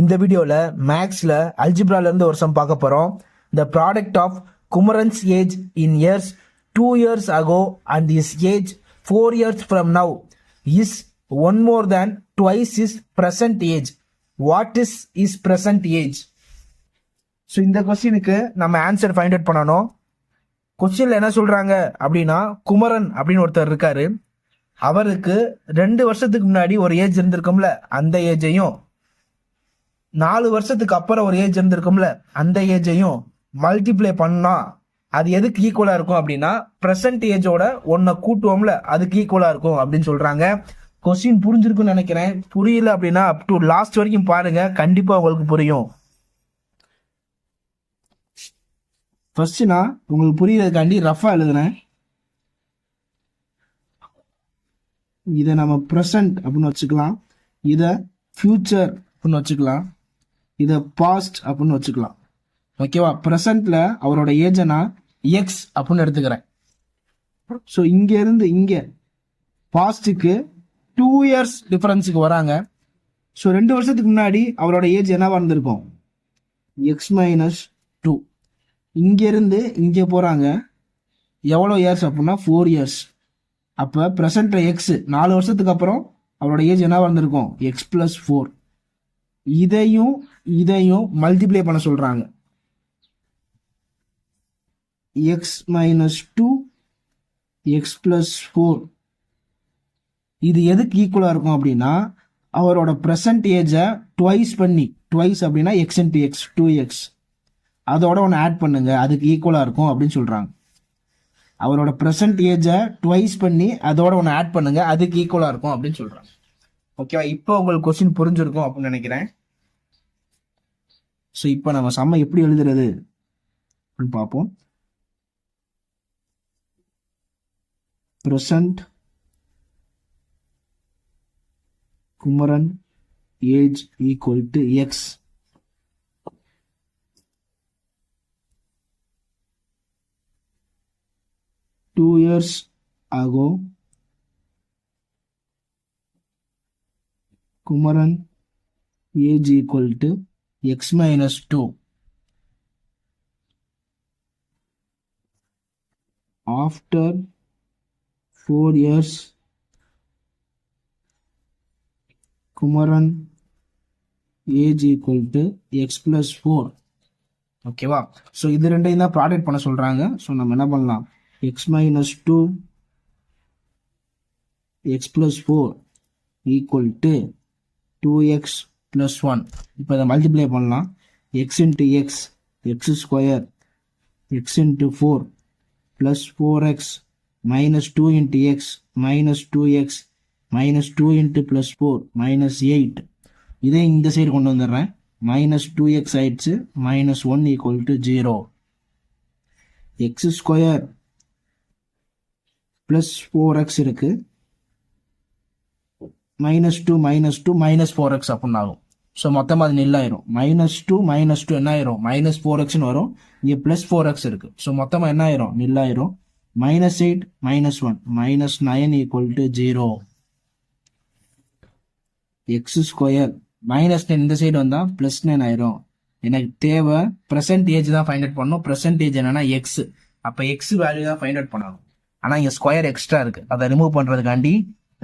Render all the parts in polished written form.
இந்த வீடியோவில் மேக்ஸில் அல்ஜிப்ராலேருந்து ஒரு சம் பார்க்க போகிறோம். The product of Kumaran's age in years 2 years ago and his age 4 years from now is one more than twice his present age. What is his present age? So இந்த கொஸ்டினுக்கு நம்ம answer find out பண்ணணும். கொஸ்டினில் என்ன சொல்கிறாங்க அப்படின்னா, குமரன் அப்படின்னு ஒருத்தர் இருக்காரு. அவருக்கு 2 வருஷத்துக்கு முன்னாடி ஒரு ஏஜ் இருந்திருக்கும்ல, அந்த ஏஜையும் 4 வருஷத்துக்கு அப்புறம் ஒரு ஏஜ் இருந்திருக்கும்ல, அந்த ஏஜையும் மல்டிப்ளை பண்ணா அது எதுக்கு ஈக்குவலா இருக்கும் அப்படின்னா, பிரசன்ட் ஏஜோட ஒன்றை கூட்டுவோம்ல, அதுக்கு ஈக்குவலா இருக்கும் அப்படின்னு சொல்றாங்க. கொஸ்டின் புரிஞ்சிருக்குன்னு நினைக்கிறேன். புரியல அப்படின்னா அப் டு லாஸ்ட் வரைக்கும் பாருங்க, கண்டிப்பா உங்களுக்கு புரியும். ஃபர்ஸ்ட் நான் உங்களுக்கு புரியறதுக்காண்டி ரஃபா எழுதுனேன். இதை நம்ம ப்ரெசன்ட் அப்படின்னு வச்சுக்கலாம், இதை ஃபியூச்சர் அப்படின்னு வச்சுக்கலாம், இதை பாஸ்ட் அப்படின்னு வச்சுக்கலாம். ஓகேவா? ப்ரெசன்ட்ல அவரோட ஏஜை நான் எக்ஸ் அப்படின்னு எடுத்துக்கிறேன். ஸோ இங்க இருந்து இங்க பாஸ்டுக்கு 2 years டிஃபரன்ஸுக்கு வராங்க. ஸோ 2 வருஷத்துக்கு முன்னாடி அவரோட ஏஜ் என்னவா இருந்திருக்கும்? X minus 2. இங்க இருந்து இங்க போறாங்க, எவ்வளோ இயர்ஸ் அப்படின்னா 4 years. அப்போ ப்ரெசன்ட்ல எக்ஸ் 4 வருஷத்துக்கு அப்புறம் அவரோட ஏஜ் என்னவா இருந்திருக்கும்? X plus 4. இதையும் மல்டிப்ளை பண்ண சொல்றாங்க. எக்ஸ் மைனஸ் 2 எக்ஸ் பிளஸ் 4 இது எதுக்கு ஈக்குவலா இருக்கும் அப்படின்னா, அவரோட ப்ரெசன்ட் ஏஜை ட்வைஸ் பண்ணி, ட்வைஸ் அப்படின்னா எக்ஸ் இன்ட்டு எக்ஸ் 2x, அதோட ஒன்று ஆட் பண்ணுங்க, அதுக்கு ஈக்குவலா இருக்கும் அப்படின்னு சொல்றாங்க. அவரோட ப்ரெசன்ட் ஏஜை ட்வைஸ் பண்ணி அதோட ஒன்று ஆட் பண்ணுங்க, அதுக்கு ஈக்குவலா இருக்கும் அப்படின்னு சொல்றாங்க. ஓகேவா? இப்போ உங்களுக்கு கொஸ்டின் புரிஞ்சிருக்கும் அப்படின்னு நினைக்கிறேன். ஸோ இப்போ நம்ம சம்ம எப்படி எழுதுறது அப்படின்னு பார்ப்போம். present Kumaran age equal to x. Two years ago Kumaran age equal to x minus 2. After 4 years Kumaran age equal to x plus 4. ஓகேவா? ஸோ இது ரெண்டையும் தான் ப்ராடக்ட் பண்ண சொல்றாங்க. ஸோ நம்ம என்ன பண்ணலாம்? X minus 2 X plus 4 equal to 2x plus 1. இப்போ இதை மல்டிப்ளை பண்ணலாம். X into X X square X into 4 plus 4x minus 2 into x minus 2x minus 2 into plus 4 minus 8. இதை இந்த சைடு கொண்டு வந்துடுறேன். minus 2x ஆயிடுச்சு, minus 1 equal to 0. x square plus 4x இருக்கு, minus 2 minus 2 minus 4x அப்படின்னு ஆகும். So மொத்தமாக அது நில்லாயிரும். minus 2 என்ன ஆயிரும்? minus 4xன்னு வரும். இங்கே plus 4x இருக்கு. ஸோ மொத்தமாக என்ன ஆயிரும்? நில்லாயிரும். minus 8 minus 1 minus 9 equal to 0. x square minus 10 இந்த சைடு வந்தா plus 9 ஆயிரும். எனக்கு தேவை present ஏஜ் தான் ஃபைண்ட் அவுட் பண்ணணும். present ஏஜ் என்னன்னா x. அப்போ x வேல்யூ தான் ஃபைண்ட் அவுட் பண்ணணும். ஆனால் இங்கே ஸ்கொயர் எக்ஸ்ட்ரா இருக்கு, அதை ரிமூவ் பண்ணுறதுக்காண்டி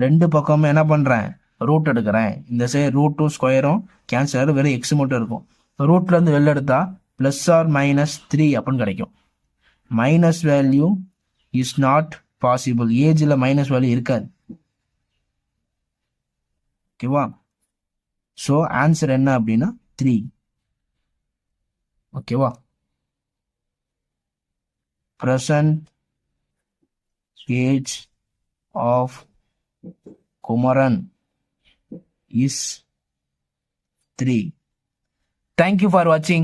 ரெண்டு பக்கமும் என்ன பண்ணுறேன்? ரூட் எடுக்கிறேன். இந்த சைடு ரூட்டும் ஸ்கொயரும் கேன்சல் ஆகிடும், வெறும் எக்ஸ் மட்டும் இருக்கும். ரூட்லேருந்து வெளில எடுத்தா ப்ளஸ் ஆர் மைனஸ் 3 அப்படின்னு கிடைக்கும். Minus value is not possible. ஏஜ்ல மைனஸ் வேல்யூ இருக்காது. ஓகேவா? ஸோ ஆன்சர் என்ன அப்படின்னா 3. ஓகேவா? present age of Kumaran is 3. Thank you for watching.